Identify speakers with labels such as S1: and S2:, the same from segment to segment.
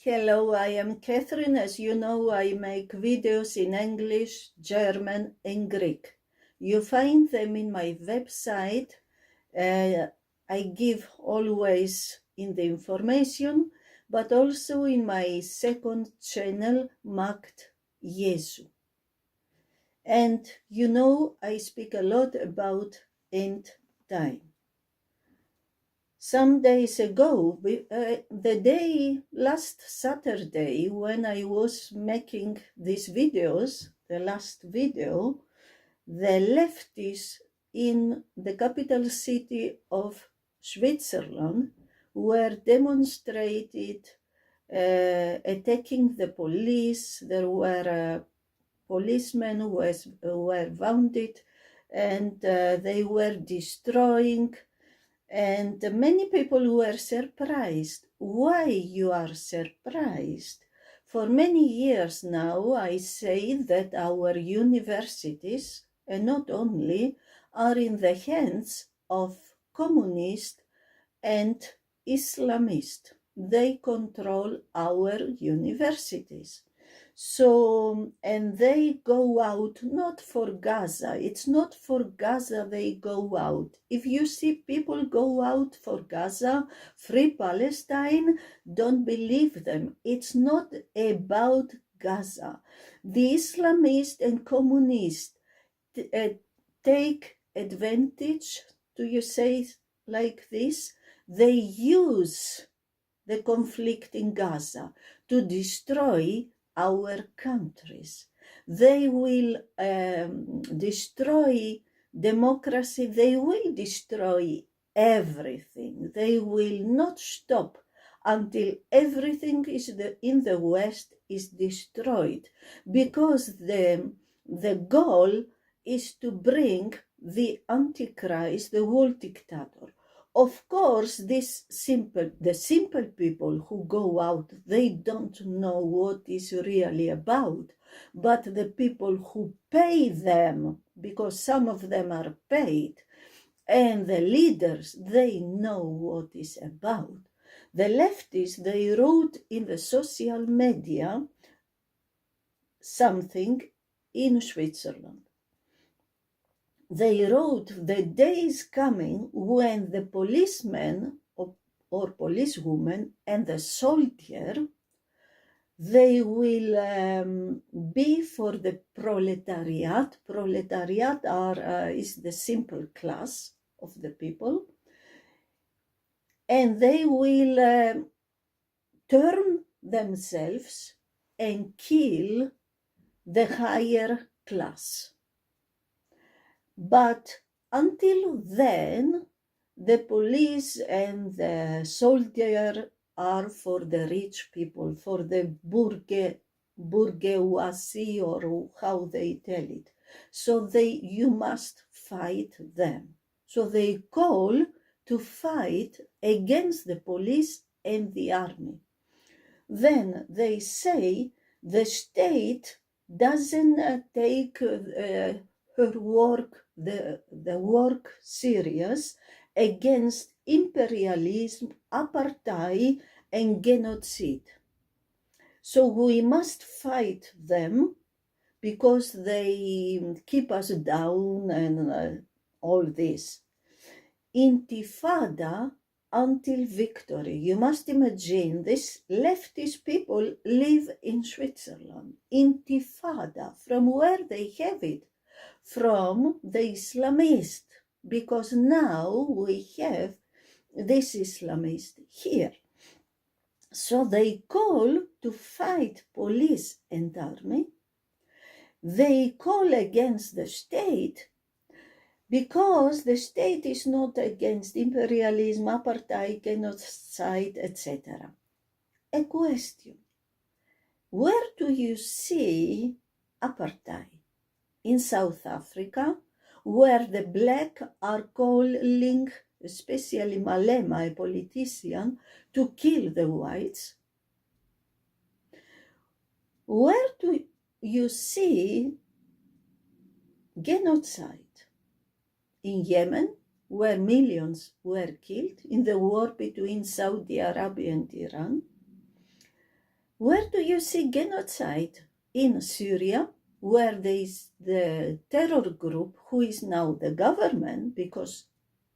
S1: Hello, I am Catherine. As you know, I make videos in English, German, and Greek. You find them in my website. I give always in the information, but also in my second channel, Magt Jesu. And you know, I speak a lot about end time. Some days ago, the day last Saturday, when I was making these videos, the last video, the leftists in the capital city of Switzerland were demonstrated, attacking the police. There were policemen who were wounded, and they were destroying. And many people were surprised. Why you are surprised? For many years now, I say that our universities, and not only, are in the hands of communists and Islamists. They control our universities. So, and they go out not for Gaza. It's not for Gaza they go out. If you see people go out for Gaza, free Palestine, don't believe them. It's not about Gaza. The Islamists and communists take advantage, do you say like this? They use the conflict in Gaza to destroy our countries. They will destroy democracy. They will destroy everything. They will not stop until everything in the West is destroyed, because the goal is to bring the Antichrist, the world dictator. Of course, the simple people who go out, they don't know what is really about. But the people who pay them, because some of them are paid, and the leaders, they know what is about. The leftists, they wrote in the social media something in Switzerland. They wrote, the day is coming when the policeman or policewoman and the soldier, they will be for the proletariat. Proletariat is the simple class of the people. And they will turn themselves and kill the higher class. But until then, the police and the soldier are for the rich people, for the bourgeoisie, or how they tell it. So you must fight them. So they call to fight against the police and the army. Then they say the state doesn't take her work, the work serious against imperialism, apartheid, and genocide. So we must fight them because they keep us down and all this. Intifada until victory. You must imagine this leftist people live in Switzerland. Intifada, from where they have it? From the Islamists, because now we have this Islamist here. So they call to fight police and army. They call against the state, because the state is not against imperialism, apartheid, genocide, etc. A question: where do you see apartheid? In South Africa, where the black are calling, especially Malema, a politician, to kill the whites? Where do you see genocide? In Yemen, where millions were killed in the war between Saudi Arabia and Iran. Where do you see genocide? In Syria, where there is the terror group who is now the government because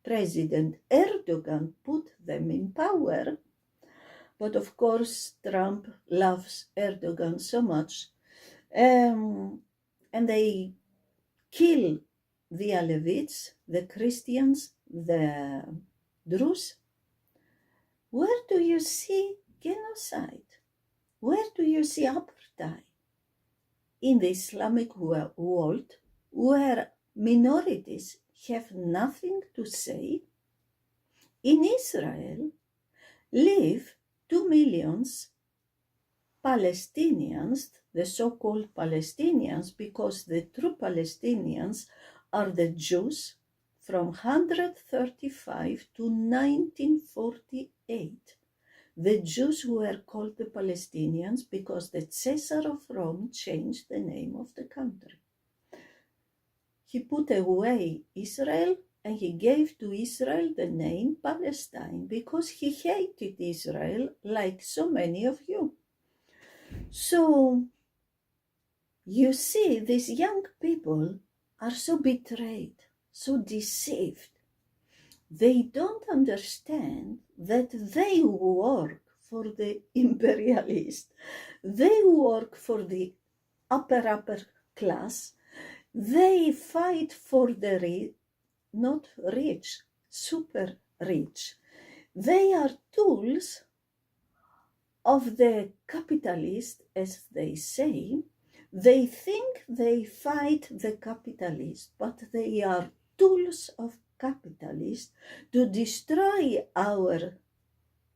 S1: President Erdogan put them in power. But of course, Trump loves Erdogan so much. And they kill the Alevites, the Christians, the Druze. Where do you see genocide? Where do you see apartheid? In the Islamic world, where minorities have nothing to say. In Israel live 2 million Palestinians, the so-called Palestinians, because the true Palestinians are the Jews from 135 to 1948. The Jews were called the Palestinians because the Caesar of Rome changed the name of the country. He put away Israel and he gave to Israel the name Palestine because he hated Israel like so many of you. So you see, these young people are so betrayed, so deceived. They don't understand that they work for the imperialists. They work for the upper class. They fight for the not rich, super rich. They are tools of the capitalist, as they say. They think they fight the capitalist, but they are tools of capitalists to destroy our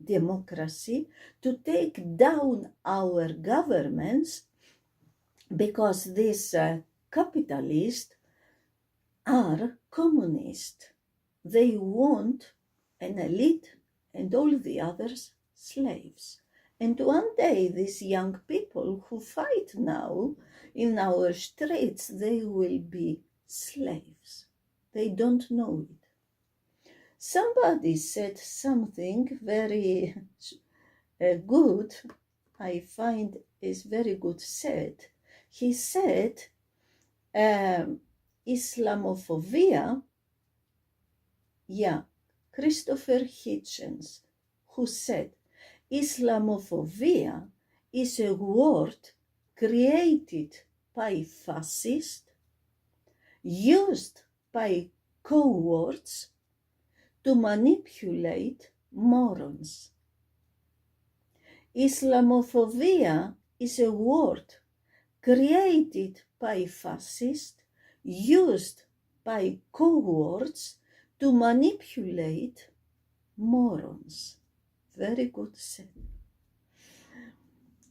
S1: democracy, to take down our governments, because these capitalists are communist. They want an elite and all the others slaves. And one day these young people who fight now in our streets, they will be slaves. They don't know it. Somebody said something very good, I find is very good said. He said, Islamophobia, Christopher Hitchens, who said, Islamophobia is a word created by fascists, used by cowards to manipulate morons. Islamophobia is a word created by fascists, used by cowards to manipulate morons. Very good said.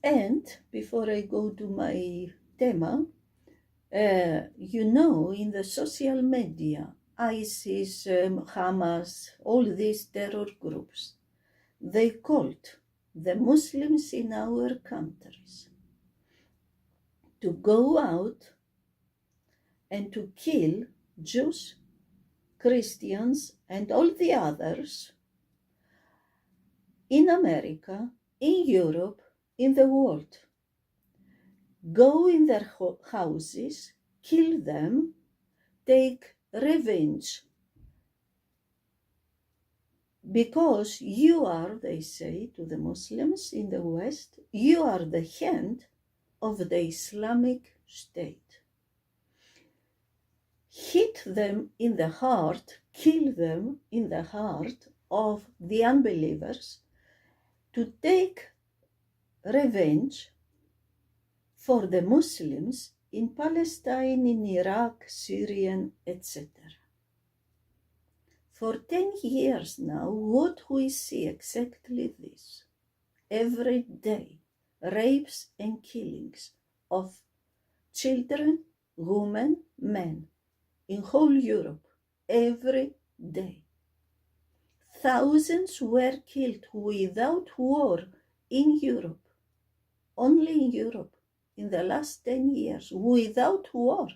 S1: And before I go to my tema, in the social media, ISIS, Hamas, all these terror groups, they called the Muslims in our countries to go out and to kill Jews, Christians, and all the others in America, in Europe, in the world. Go in their houses, kill them, take revenge. Because you are, they say to the Muslims in the West, you are the hand of the Islamic State. Hit them in the heart, kill them in the heart of the unbelievers to take revenge for the Muslims in Palestine, in Iraq, Syria, etc. For 10 years now, what we see exactly this. Every day, rapes and killings of children, women, men in whole Europe, every day. Thousands were killed without war in Europe, only in Europe, in the last 10 years, without war,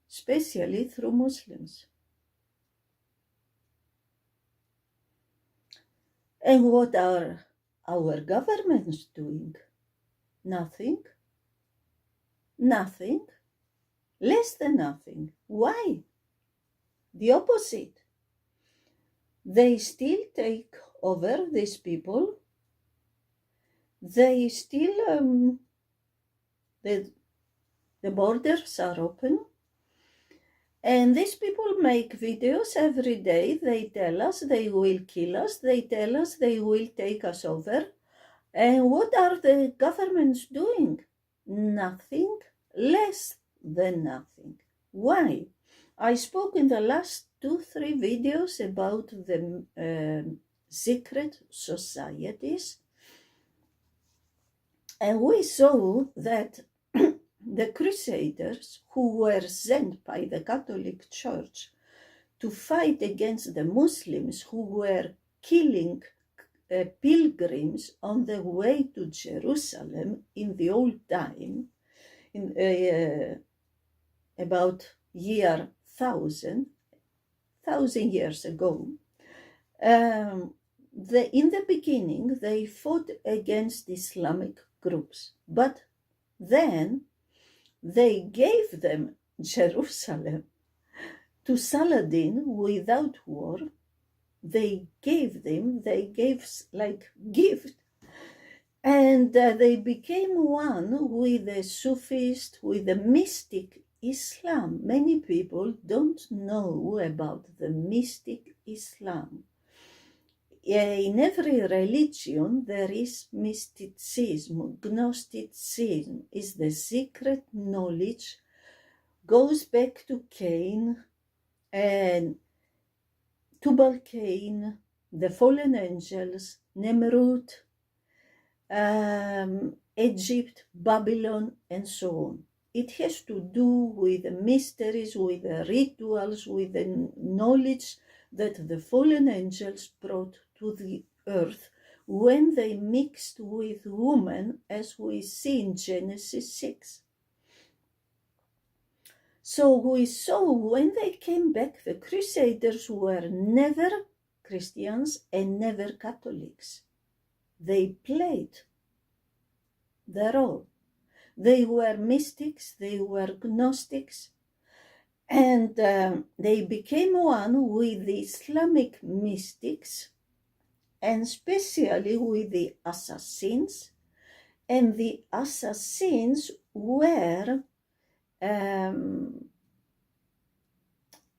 S1: especially through Muslims. And what are our government's doing? Nothing. Nothing. Less than nothing. Why? The opposite. They still take over these people. They still, the borders are open. And these people make videos every day. They tell us they will kill us. They tell us they will take us over. And what are the governments doing? Nothing, less than nothing. Why? I spoke in the last 2-3 videos about the secret societies. And we saw that the Crusaders, who were sent by the Catholic Church to fight against the Muslims who were killing pilgrims on the way to Jerusalem in the old time, in about year 1000 years ago, in the beginning they fought against Islamic groups, but then they gave them Jerusalem to Saladin without war. They gave like gift, and they became one with the Sufist, with the mystic Islam. Many people don't know about the mystic Islam. In every religion there is mysticism. Gnosticism is the secret knowledge, goes back to Cain and Tubal-Cain, the fallen angels, Nemrut, Egypt, Babylon, and so on. It has to do with the mysteries, with the rituals, with the knowledge that the fallen angels brought to the earth when they mixed with women, as we see in Genesis 6. So we saw when they came back, the Crusaders were never Christians and never Catholics. They played their role. They were mystics, they were Gnostics, and they became one with the Islamic mystics, and especially with the assassins. And the assassins were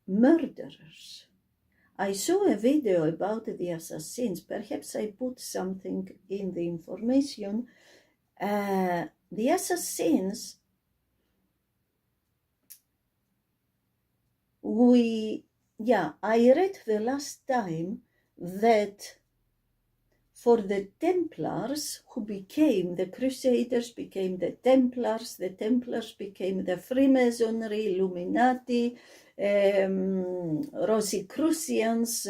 S1: murderers. I saw a video about the assassins. Perhaps I put something in the information. The assassins, I read the last time that for the Templars, who became the Crusaders, became the Templars became the Freemasonry, Illuminati, Rosicrucians,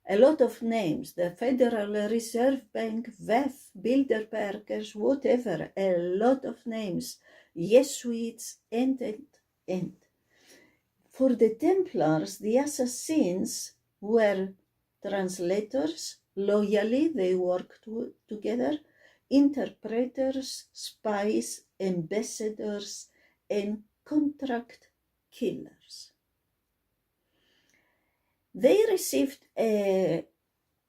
S1: a lot of names, the Federal Reserve Bank, VEF, Bilderbergers, whatever, a lot of names, Jesuits, and. For the Templars, the assassins were translators. Loyally, they worked together, interpreters, spies, ambassadors, and contract killers. They received an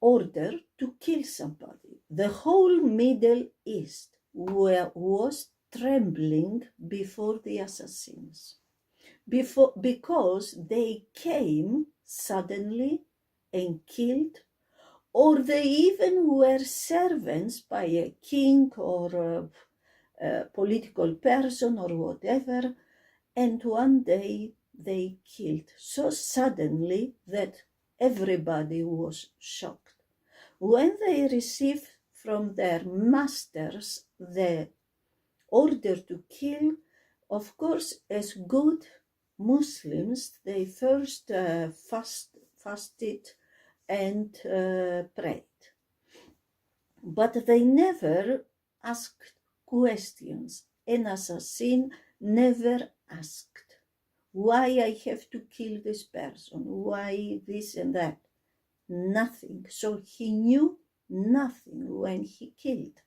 S1: order to kill somebody. The whole Middle East was trembling before the assassins, because they came suddenly and killed, or they even were servants by a king or a political person or whatever, and one day they killed so suddenly that everybody was shocked. When they received from their masters the order to kill, of course, as good Muslims, they first fasted and prayed. But they never asked questions. An assassin never asked, why I have to kill this person, why this and that. Nothing. So he knew nothing when he killed.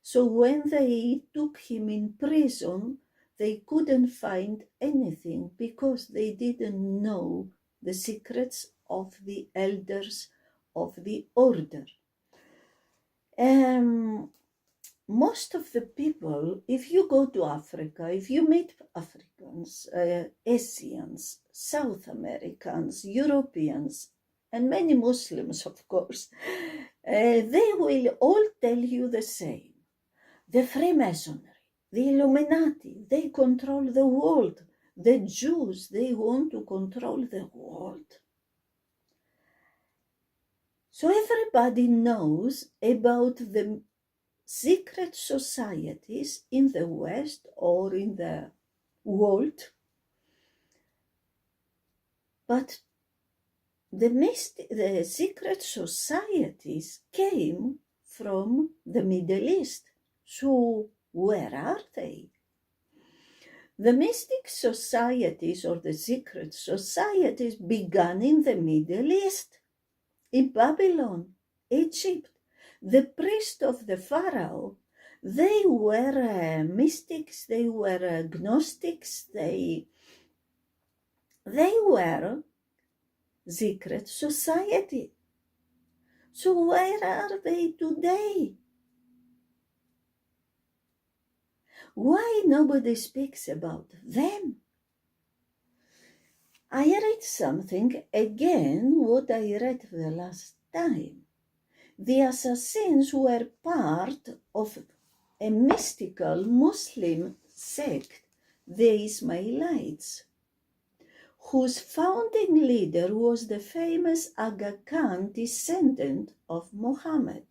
S1: So when they took him in prison, they couldn't find anything because they didn't know the secrets of the elders of the order. Most of the people, if you go to Africa, if you meet Africans, Asians, South Americans, Europeans, and many Muslims, of course, they will all tell you the same. The Freemasonry, the Illuminati, they control the world. The Jews, they want to control the world. So everybody knows about the secret societies in the West or in the world, but the secret societies came from the Middle East. So where are they? The mystic societies or the secret societies began in the Middle East, in Babylon, Egypt. The priests of the Pharaoh, they were mystics, they were Gnostics, they were secret society. So where are they today? Why nobody speaks about them? I read something again, what I read the last time. The assassins were part of a mystical Muslim sect, the Ismailites, whose founding leader was the famous Aga Khan, descendant of Muhammad.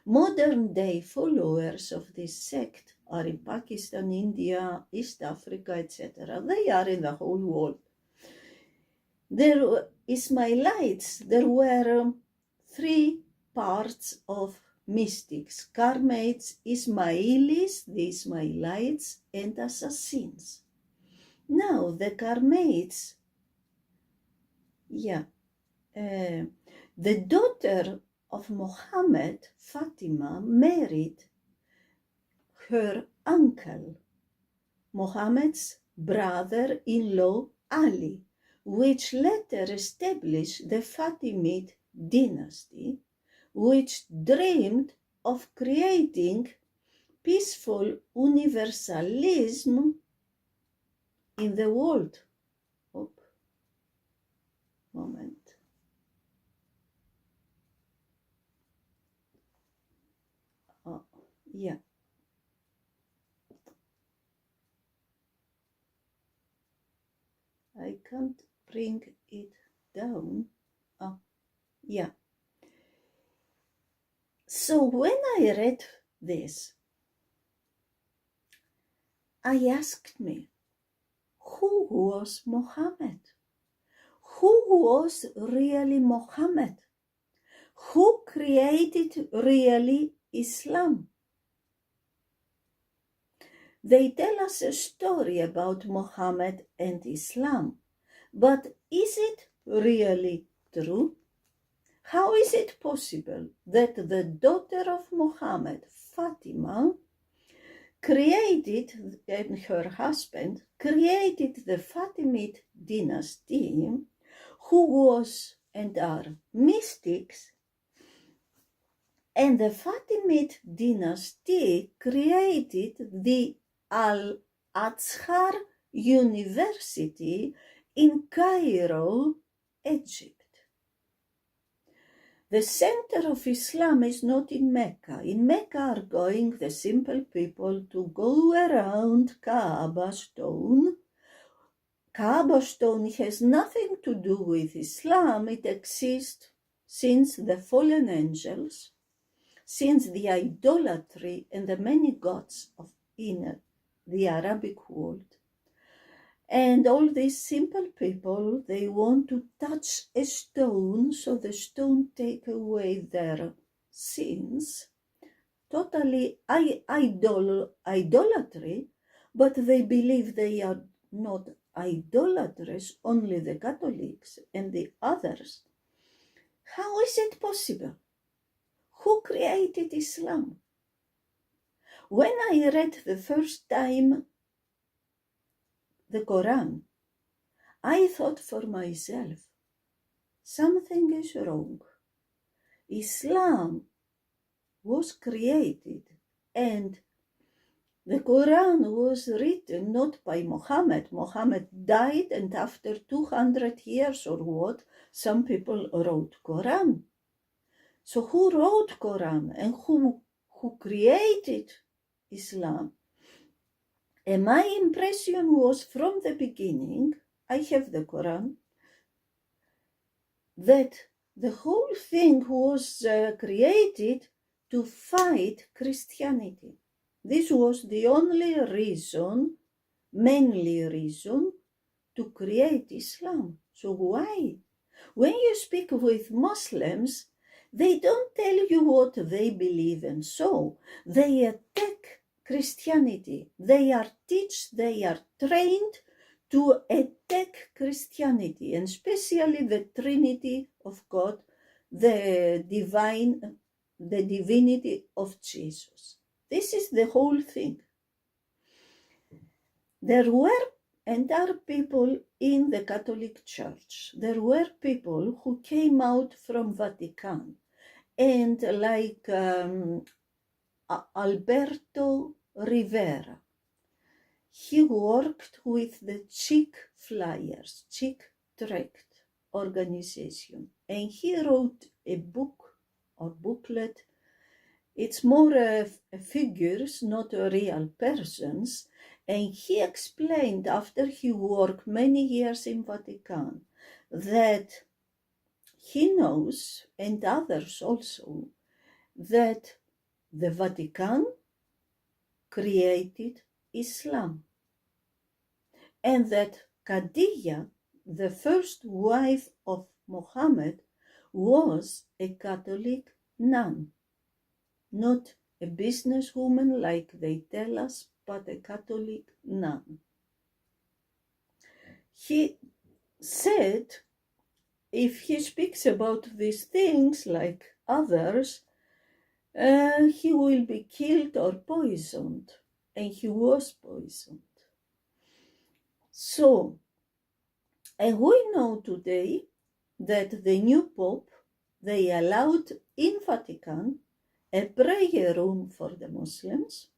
S1: Modern-day followers of this sect are in Pakistan, India, East Africa, etc. They are in the whole world. There were Ismailites, there were three parts of mystics: Karmites, Ismailis, the Ismailites, and assassins. Now, the Karmites, the daughter of Muhammad, Fatima, married her uncle, Muhammad's brother-in-law, Ali, which later established the Fatimid dynasty, which dreamed of creating peaceful universalism in the world. Moment. Oh, yeah. I can't bring it down. Oh, yeah. So when I read this, I asked me, who was Muhammad? Who was really Muhammad? Who created really Islam? They tell us a story about Muhammad and Islam, but is it really true? How is it possible that the daughter of Muhammad, Fatima, created, and her husband, created the Fatimid dynasty, who was and are mystics, and the Fatimid dynasty created the Al-Azhar University in Cairo, Egypt. The center of Islam is not in Mecca. In Mecca are going the simple people to go around Kaaba stone. Kaaba stone has nothing to do with Islam. It exists since the fallen angels, since the idolatry and the many gods in the Arabic world. And all these simple people, they want to touch a stone so the stone take away their sins. Totally idolatry, but they believe they are not idolaters, only the Catholics and the others. How is it possible? Who created Islam? When I read the first time the Quran, I thought for myself, something is wrong. Islam was created and the Quran was written not by Muhammad. Muhammad died, and after 200 years or what, some people wrote Quran. So who wrote Quran and who created Islam? And my impression was from the beginning, I have the Quran, that the whole thing was created to fight Christianity. This was the only reason, mainly reason, to create Islam. So why? When you speak with Muslims, they don't tell you what they believe, and so they attack Christianity. They are trained to attack Christianity, and especially the Trinity of God, the divinity of Jesus. This is the whole thing. There were and are people in the Catholic Church. There were people who came out from Vatican, and like Alberto Rivera, he worked with the Chic Flyers, Chic Tract organization, and he wrote a book or booklet. It's more figures, not real persons. And he explained, after he worked many years in Vatican, that he knows, and others also, that the Vatican created Islam. And that Khadija, the first wife of Muhammad, was a Catholic nun. Not a businesswoman like they tell us, but a Catholic nun. He said, if he speaks about these things like others, he will be killed or poisoned, and he was poisoned. So, and we know today that the new Pope, they allowed in Vatican a prayer room for the Muslims,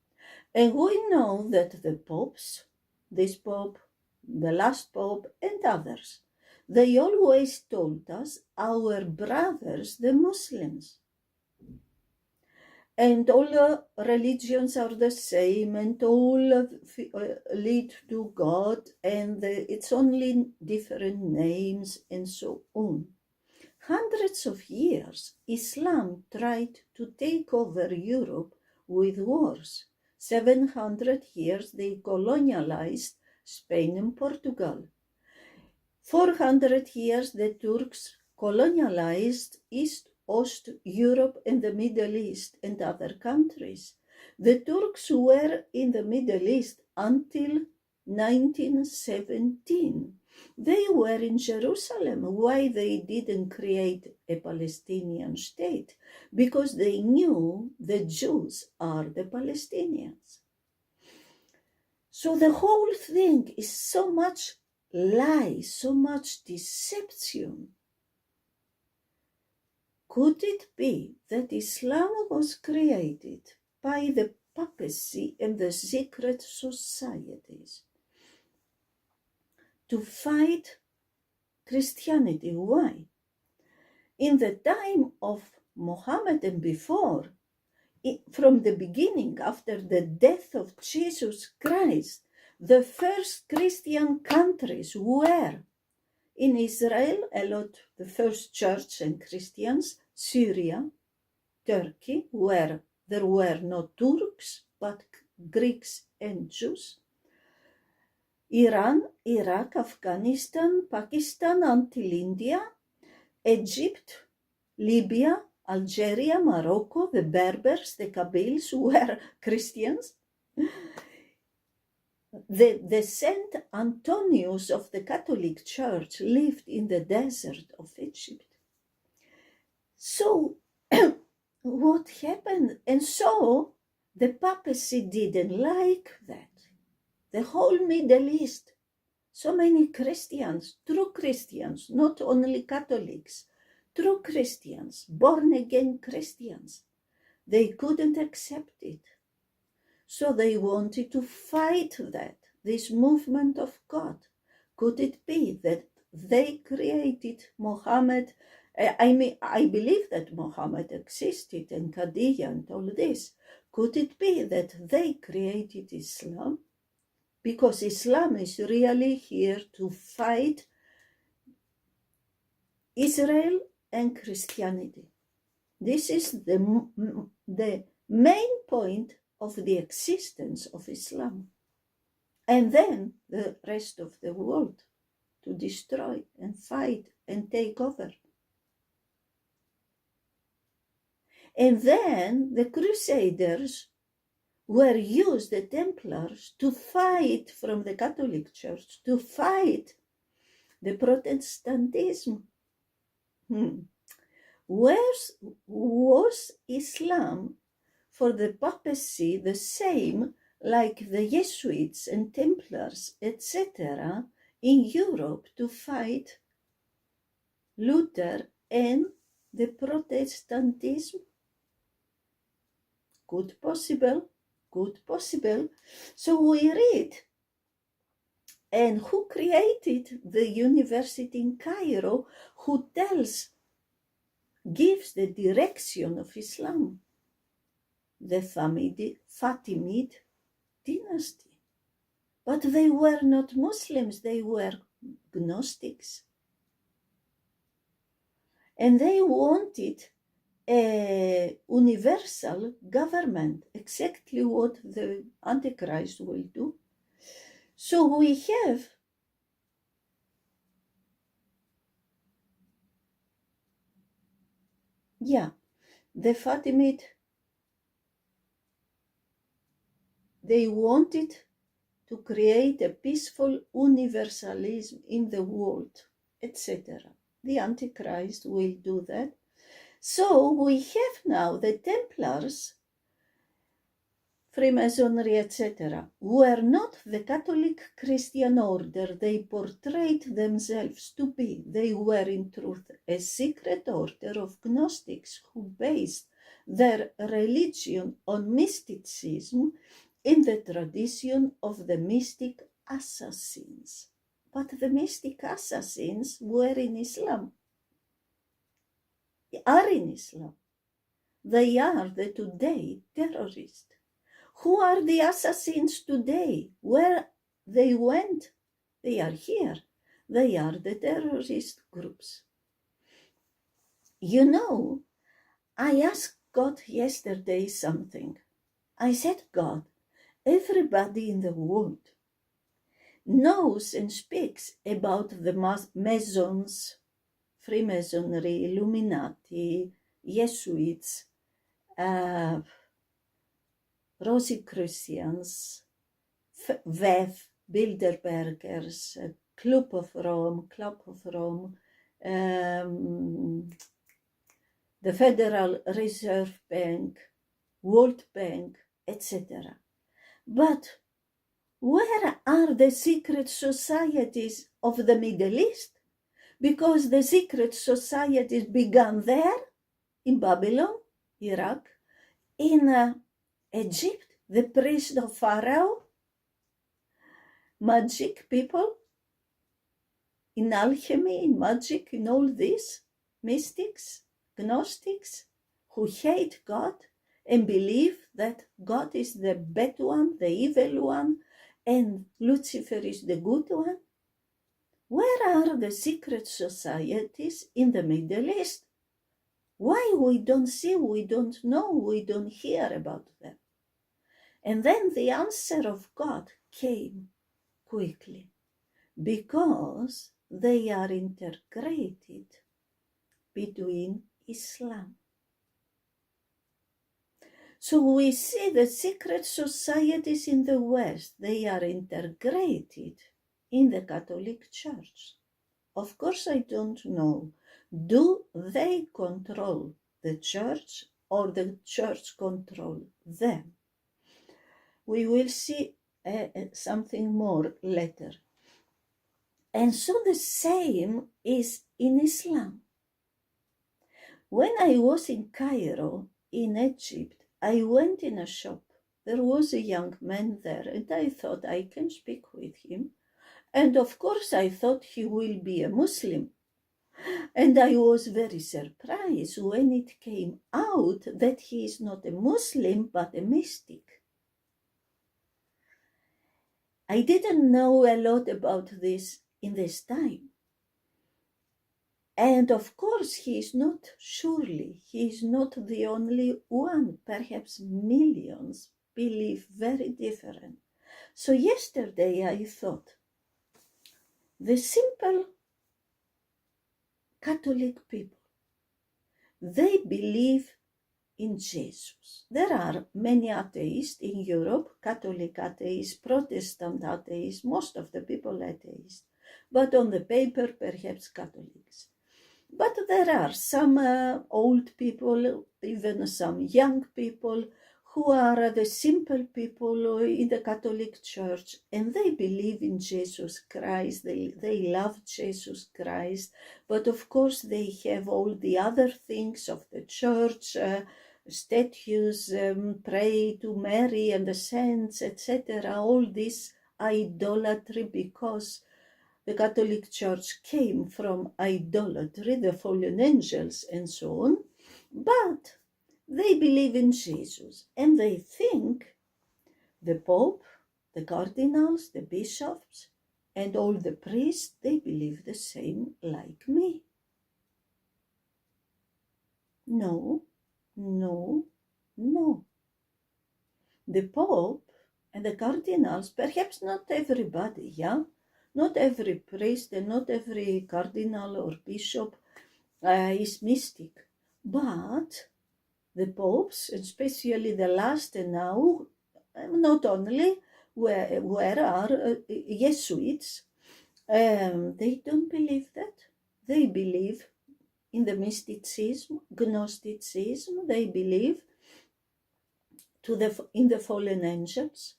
S1: and we know that the popes, this Pope, the last Pope, and others, they always told us, our brothers, the Muslims. And all religions are the same, and all lead to God, and it's only different names, and so on. Hundreds of years, Islam tried to take over Europe with wars. 700 years they colonialized Spain and Portugal. 400 years the Turks colonialized East Europe and the Middle East and other countries. The Turks were in the Middle East until 1917. They were in Jerusalem. Why they didn't create a Palestinian state? Because they knew the Jews are the Palestinians. So the whole thing is so much lie, so much deception. Could it be that Islam was created by the papacy and the secret societies to fight Christianity? Why? In the time of Muhammad and before, from the beginning, after the death of Jesus Christ, the first Christian countries were in Israel, a lot, the first church and Christians, Syria, Turkey, where there were no Turks, but Greeks and Jews, Iran, Iraq, Afghanistan, Pakistan until India, Egypt, Libya, Algeria, Morocco, the Berbers, the Kabyles were Christians. The Saint Antonius of the Catholic Church lived in the desert of Egypt. So what happened? And so the papacy didn't like that. The whole Middle East, so many Christians, true Christians, not only Catholics, true Christians, born again Christians, they couldn't accept it. So they wanted to fight that, this movement of God. Could it be that they created Muhammad? I believe that Muhammad existed and Qadiyya and all this. Could it be that they created Islam? Because Islam is really here to fight Israel and Christianity. This is the main point of the existence of Islam. And then the rest of the world to destroy and fight and take over. And then the Crusaders were used, the Templars, to fight from the Catholic Church, to fight the Protestantism. Was Islam for the papacy the same like the Jesuits and Templars, etc., in Europe to fight Luther and the Protestantism? Good possible. So we read, and who created the university in Cairo, who gives the direction of Islam? The Fatimid dynasty. But they were not Muslims, they were Gnostics. And they wanted a universal government, exactly what the Antichrist will do. So we have the Fatimid. They wanted to create a peaceful universalism in the world, etc. The Antichrist will do that. So we have now the Templars, Freemasonry, etc., were not the Catholic Christian order they portrayed themselves to be. They were in truth a secret order of Gnostics who based their religion on mysticism in the tradition of the mystic assassins. But the mystic assassins were in Islam, are in Islam. They are the today terrorists. Who are the assassins today? Where they went? They are here. They are the terrorist groups. You know, I asked God yesterday something. I said, God, everybody in the world knows and speaks about the Masons, Freemasonry, Illuminati, Jesuits, Rosicrucians, VEF, Bilderbergers, Club of Rome, the Federal Reserve Bank, World Bank, etc. But where are the secret societies of the Middle East? Because the secret societies began there, in Babylon, Iraq, in Egypt, the priest of Pharaoh, magic people, in alchemy, in magic, in all this, mystics, Gnostics, who hate God and believe that God is the bad one, the evil one, and Lucifer is the good one. Where are the secret societies in the Middle East? Why we don't see, we don't know, we don't hear about them? And then the answer of God came quickly, because they are integrated between Islam. So we see the secret societies in the West, they are integrated in the Catholic Church. Of course, I don't know. Do they control the church? or the church control them. We will see something more later. And so the same is in Islam. When I was in Cairo, in Egypt, I went in a shop. There was a young man there, and I thought I can speak with him. And of course, I thought he will be a Muslim. And I was very surprised when it came out that he is not a Muslim, but a mystic. I didn't know a lot about this in this time. And of course, he is not the only one. Perhaps millions believe very different. So yesterday I thought, the simple Catholic people, they believe in Jesus. There are many atheists in Europe, Catholic atheists, Protestant atheists, most of the people atheists, but on the paper perhaps Catholics. But there are some old people, even some young people, who are the simple people in the Catholic Church, and they believe in Jesus Christ, they love Jesus Christ, but of course they have all the other things of the church, statues, pray to Mary and the saints, etc., all this idolatry, because the Catholic Church came from idolatry, the fallen angels and so on, but they believe in Jesus, and they think the Pope, the cardinals, the bishops, and all the priests, they believe the same like me. No, no, no. The Pope and the cardinals, perhaps not everybody, yeah? Not every priest and not every cardinal or bishop is mystic, but the popes, especially the last now, not only where are Jesuits, they don't believe that. They believe in the mysticism, Gnosticism. They believe in the fallen angels.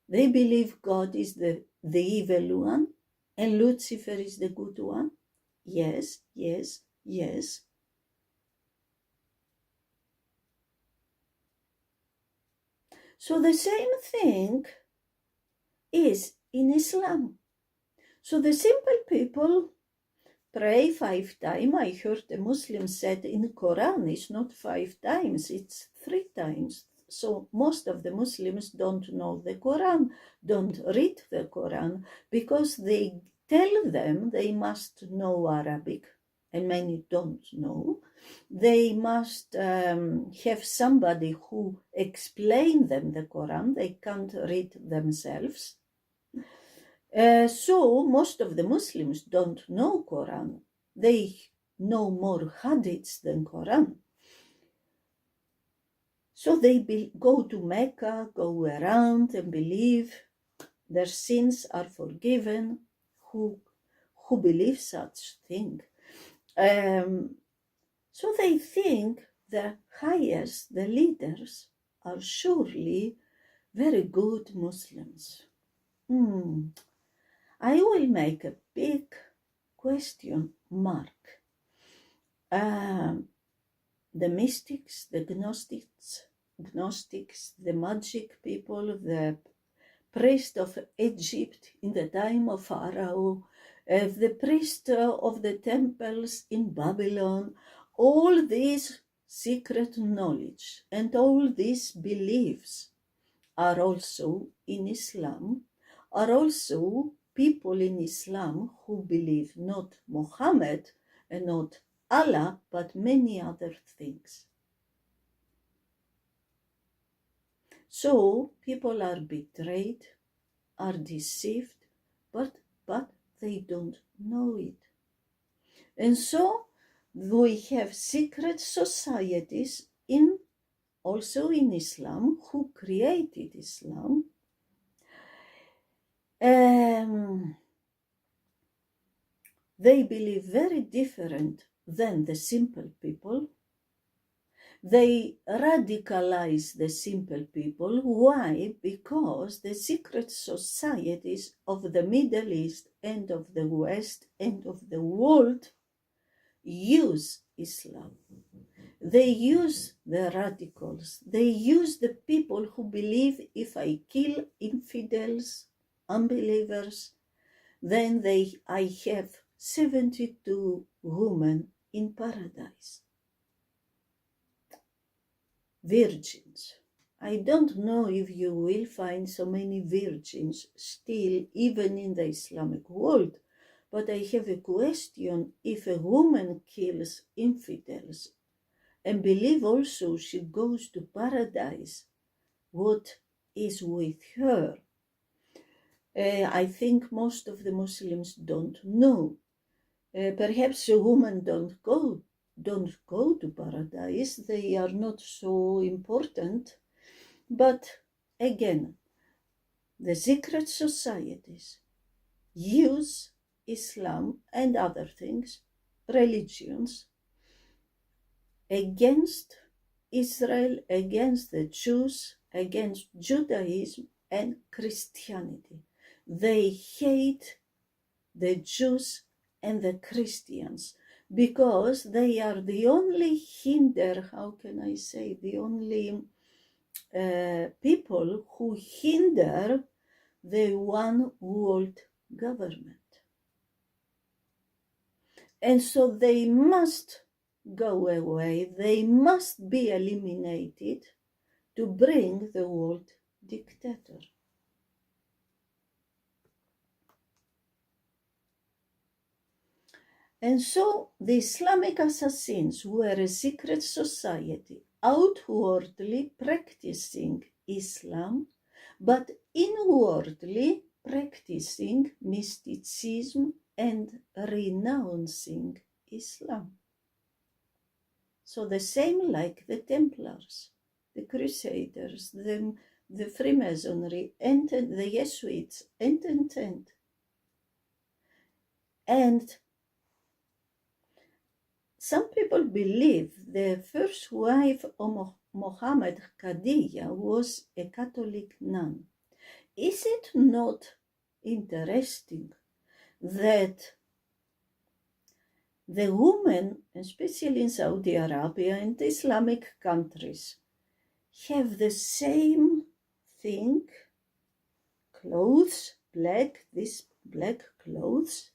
S1: They believe God is the evil one and Lucifer is the good one. Yes, yes, yes. So the same thing is in Islam. So the simple people pray 5 times. I heard a Muslim said in the Quran it's not 5 times, it's 3 times. So most of the Muslims don't know the Quran, don't read the Quran, because they tell them they must know Arabic, and many don't know. They must have somebody who explain them the Quran. They can't read themselves. So most of the Muslims don't know Quran. They know more hadiths than Quran. So they go to Mecca, go around and believe their sins are forgiven. Who believe such thing? So they think the highest, the leaders, are surely very good Muslims. I will make a big question mark. The mystics, the Gnostics, the magic people, the priest of Egypt in the time of Pharaoh, the priest of the temples in Babylon, all this secret knowledge and all these beliefs are also in Islam, are also people in Islam who believe not Muhammad and not Allah, but many other things. So people are betrayed, are deceived, but they don't know it. And so we have secret societies also in Islam, who created Islam. They believe very different than the simple people. They radicalize the simple people. Why? Because the secret societies of the Middle East and of the West and of the world use Islam. They use the radicals. They use the people who believe if I kill infidels, unbelievers, then I have 72 women in paradise. Virgins. I don't know if you will find so many virgins still even in the Islamic world, but I have a question. If a woman kills infidels and believe also she goes to paradise, what is with her? I think most of the Muslims don't know. Perhaps a woman don't go to paradise. They are not so important. But again, the secret societies use Islam and other things, religions, against Israel, against the Jews, against Judaism and Christianity. They hate the Jews and the Christians because they are the only the only people who hinder the one world government. And so they must go away, they must be eliminated to bring the world dictator. And so the Islamic assassins were a secret society outwardly practicing Islam, but inwardly practicing mysticism and renouncing Islam. So the same like the Templars, the Crusaders, the Freemasonry, and the Jesuits, and. And some people believe the first wife of Muhammad, Khadija, was a Catholic nun. Is it not interesting that the women, especially in Saudi Arabia and Islamic countries, have the same thing, clothes, these black clothes,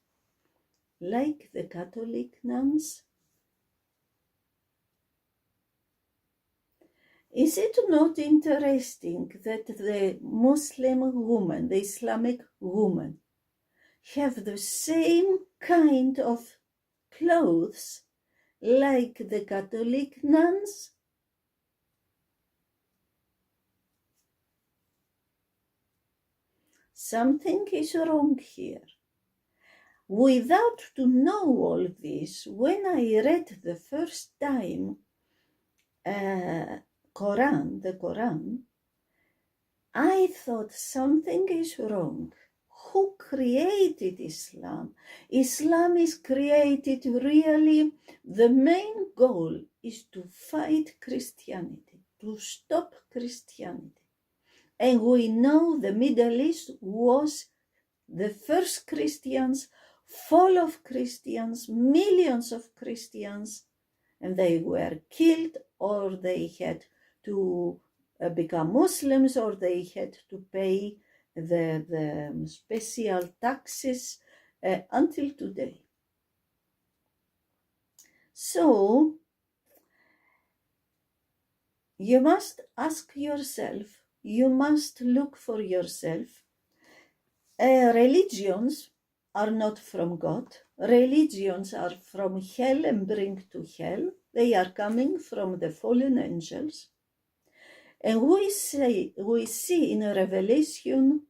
S1: like the Catholic nuns? Is it not interesting that the Muslim woman, the Islamic woman, have the same kind of clothes like the Catholic nuns? Something is wrong here. Without to know all this, when I read the first time the Quran, I thought something is wrong. Who created Islam? Islam is created really, the main goal is to fight Christianity, to stop Christianity. And we know the Middle East was the first Christians, full of Christians, millions of Christians, and they were killed or they had to become Muslims or they had to pay the special taxes until today. So you must ask yourself, you must look for yourself. Religions are not from God. Religions are from hell and bring to hell. They are coming from the fallen angels. And we see in Revelation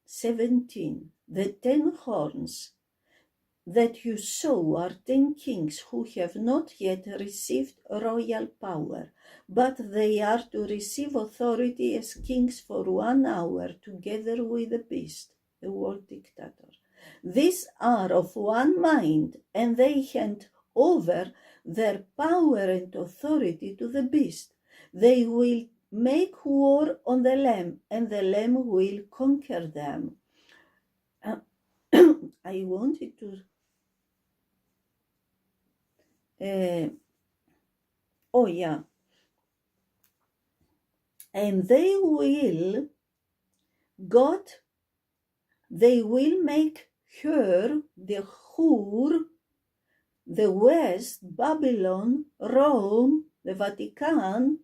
S1: 17, the 10 horns that you saw are 10 kings who have not yet received royal power, but they are to receive authority as kings for 1 hour together with the beast, the world dictator. These are of one mind, and they hand over their power and authority to the beast. They will make war on the Lamb, and the Lamb will conquer them. I wanted to oh yeah, and they will make her, the whore, the West, Babylon, Rome, the Vatican,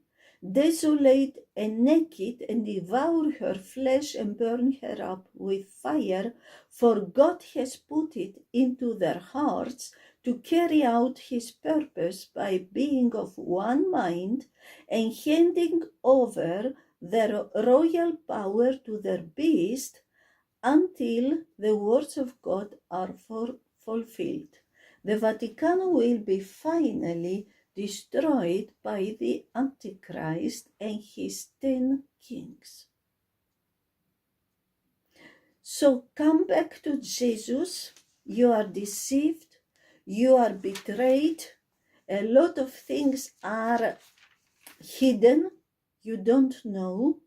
S1: desolate and naked, and devour her flesh and burn her up with fire, for God has put it into their hearts to carry out his purpose by being of one mind and handing over their royal power to their beast until the words of God are fulfilled. The Vatican will be finally destroyed by the Antichrist and his 10 kings. So come back to Jesus. You are deceived, you are betrayed, a lot of things are hidden, you don't know.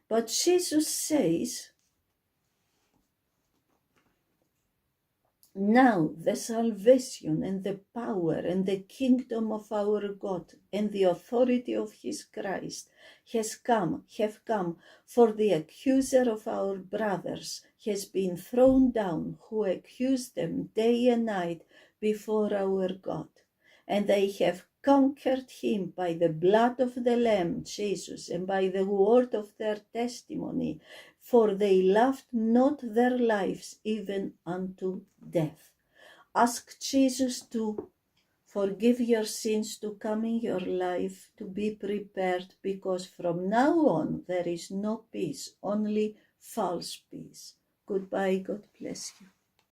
S1: But Jesus says, now the salvation and the power and the kingdom of our God and the authority of his Christ have come, for the accuser of our brothers has been thrown down, who accused them day and night before our God. And they have conquered him by the blood of the Lamb, Jesus, and by the word of their testimony, for they loved not their lives even unto death. Ask Jesus to forgive your sins, to come in your life, to be prepared, because from now on there is no peace, only false peace. Goodbye, God bless you.